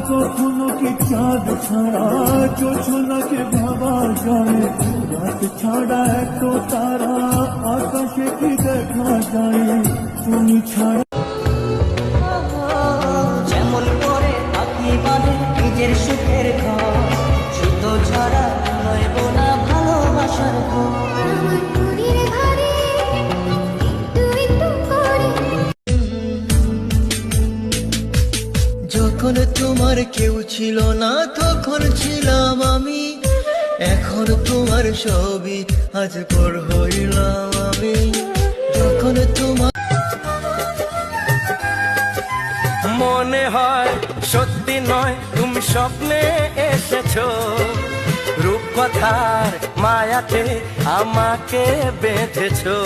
কখনো কি চাঁদ ছাড়া জোছনাকে ভাবা যায়? রাত ছাড়া এত তারা আকাশে কি দেখা যায়? তুমি ছাড়া যেমন করে পাখি বাঁধে নিজের সুখের ঘর, সুতো ছাড়া নয় বোনা ভালোবাসার ঘর। যখন তোমার কেউ ছিল না তখন ছিলাম আমি, এখন তোমার ছবি আজ পর হইলাম আমি। যখন তোমার মনে হয় সত্যি নয় তুমি স্বপ্নে এসেছো, রূপকথার মায়াতে আমাকে বেঁধেছো।